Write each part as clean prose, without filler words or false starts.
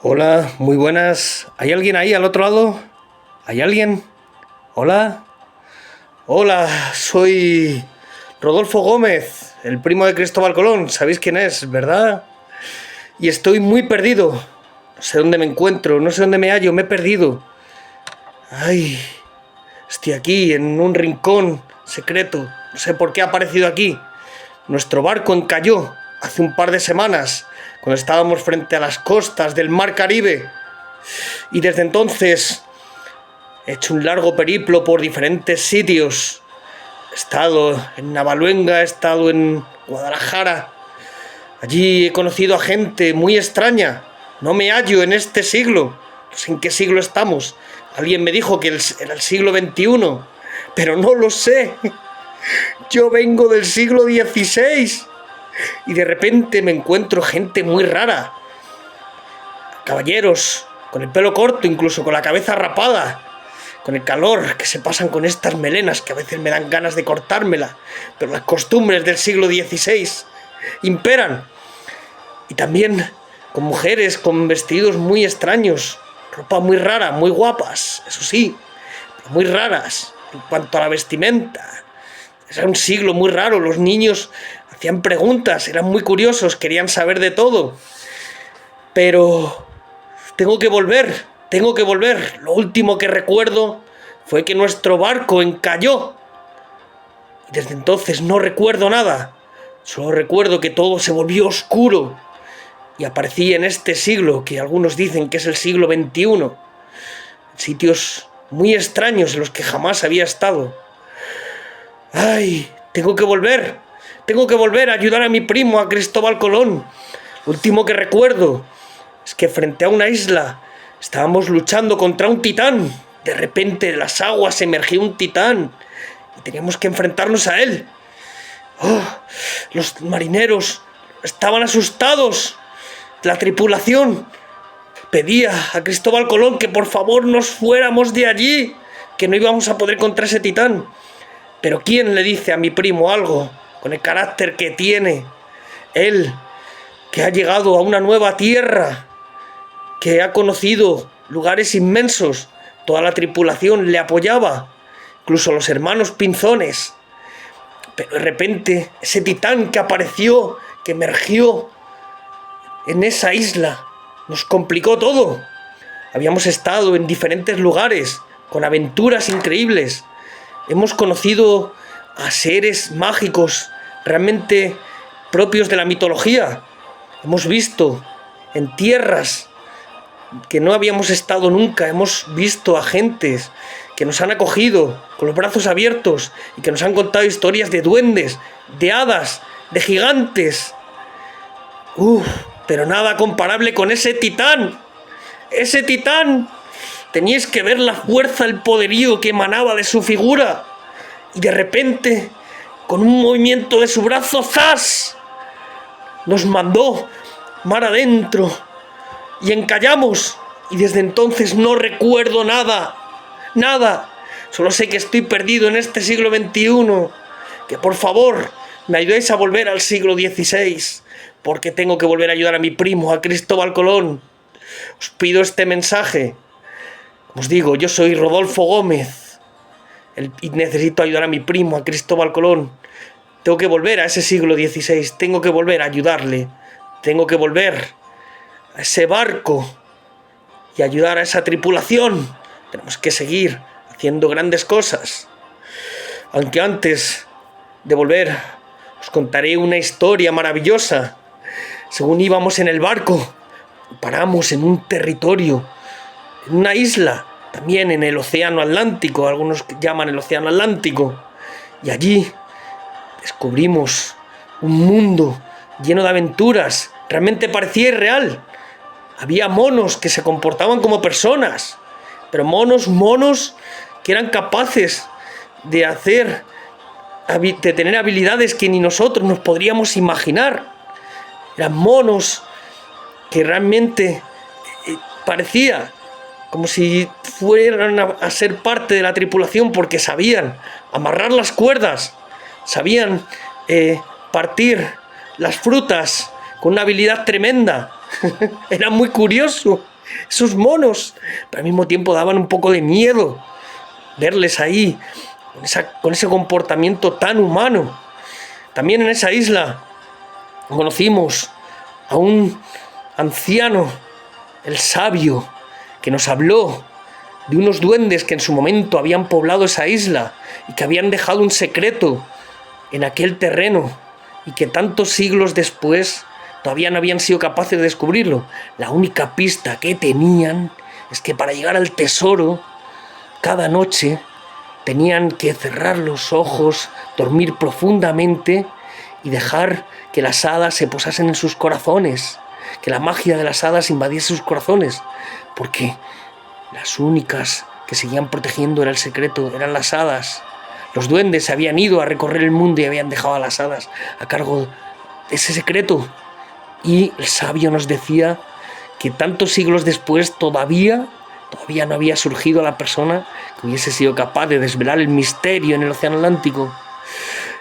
Hola, muy buenas. ¿Hay alguien ahí al otro lado? ¿Hay alguien? Hola. Hola, soy Rodolfo Gómez, el primo de Cristóbal Colón. ¿Sabéis quién es, verdad? Y estoy muy perdido. No sé dónde me encuentro, no sé dónde me hallo, me he perdido. Ay, estoy aquí en un rincón secreto. No sé por qué ha aparecido aquí. Nuestro barco encalló hace un par de semanas, cuando estábamos frente a las costas del Mar Caribe. Y desde entonces he hecho un largo periplo por diferentes sitios. He estado en Navaluenga, he estado en Guadalajara. Allí he conocido a gente muy extraña. No me hallo en este siglo. No sé en qué siglo estamos. Alguien me dijo que era el siglo XXI, pero no lo sé. Yo vengo del siglo XVI y de repente me encuentro gente muy rara. Caballeros con el pelo corto, incluso con la cabeza rapada, con el calor que se pasan con estas melenas que a veces me dan ganas de cortármela, pero las costumbres del siglo XVI imperan. Y también con mujeres con vestidos muy extraños, ropa muy rara, muy guapas, eso sí, pero muy raras en cuanto a la vestimenta. Era un siglo muy raro, los niños hacían preguntas, eran muy curiosos, querían saber de todo. Pero tengo que volver, tengo que volver. Lo último que recuerdo fue que nuestro barco encalló. Y desde entonces no recuerdo nada. Solo recuerdo que todo se volvió oscuro. Y aparecí en este siglo, que algunos dicen que es el siglo XXI. En sitios muy extraños en los que jamás había estado. ¡Ay! Tengo que volver. Tengo que volver a ayudar a mi primo, a Cristóbal Colón. Lo último que recuerdo es que frente a una isla estábamos luchando contra un titán. De repente en las aguas emergió un titán y teníamos que enfrentarnos a él. ¡Oh! Los marineros estaban asustados. La tripulación pedía a Cristóbal Colón que por favor nos fuéramos de allí, que no íbamos a poder contra ese titán. Pero ¿quién le dice a mi primo algo con el carácter que tiene? Él, que ha llegado a una nueva tierra, que ha conocido lugares inmensos, toda la tripulación le apoyaba, incluso los hermanos Pinzones. Pero de repente, ese titán que apareció, que emergió en esa isla, nos complicó todo. Habíamos estado en diferentes lugares, con aventuras increíbles. Hemos conocido a seres mágicos, realmente propios de la mitología. Hemos visto en tierras que no habíamos estado nunca, hemos visto a gentes que nos han acogido con los brazos abiertos y que nos han contado historias de duendes, de hadas, de gigantes. Pero nada comparable con ese titán. Ese titán. Teníais que ver la fuerza, el poderío que emanaba de su figura. Y de repente, con un movimiento de su brazo, ¡zas!, nos mandó mar adentro y encallamos. Y desde entonces no recuerdo nada. Nada. Solo sé que estoy perdido en este siglo XXI. Que por favor me ayudéis a volver al siglo XVI. Porque tengo que volver a ayudar a mi primo, a Cristóbal Colón. Os pido este mensaje. Como os digo, yo soy Rodolfo Gómez. Y necesito ayudar a mi primo, a Cristóbal Colón. Tengo que volver a ese siglo XVI. Tengo que volver a ayudarle. Tengo que volver a ese barco y ayudar a esa tripulación. Tenemos que seguir haciendo grandes cosas. Aunque antes de volver, os contaré una historia maravillosa. Según íbamos en el barco, paramos en un territorio, en una isla, también en el océano Atlántico, algunos llaman el océano Atlántico, y allí descubrimos un mundo lleno de aventuras. Realmente parecía irreal. Había monos que se comportaban como personas, pero monos que eran capaces de tener habilidades que ni nosotros nos podríamos imaginar. Eran monos que realmente parecía como si fueran a ser parte de la tripulación, porque sabían amarrar las cuerdas, sabían partir las frutas con una habilidad tremenda. Era muy curioso. esos monos, pero al mismo tiempo daban un poco de miedo verles ahí, con ese comportamiento tan humano. También en esa isla conocimos a un anciano, el sabio, que nos habló de unos duendes que en su momento habían poblado esa isla y que habían dejado un secreto en aquel terreno y que tantos siglos después todavía no habían sido capaces de descubrirlo. La única pista que tenían es que para llegar al tesoro, cada noche tenían que cerrar los ojos, dormir profundamente y dejar que las hadas se posasen en sus corazones, que la magia de las hadas invadiese sus corazones, porque las únicas que seguían protegiendo era el secreto, eran las hadas. Los duendes se habían ido a recorrer el mundo y habían dejado a las hadas a cargo de ese secreto. Y el sabio nos decía que tantos siglos después todavía no había surgido la persona que hubiese sido capaz de desvelar el misterio en el Océano Atlántico.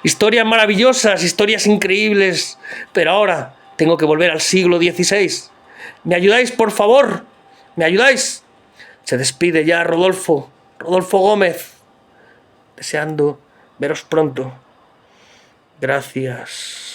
Historias maravillosas, historias increíbles, pero ahora tengo que volver al siglo XVI. ¿Me ayudáis, por favor? ¿Me ayudáis? Se despide ya Rodolfo Gómez, deseando veros pronto. Gracias.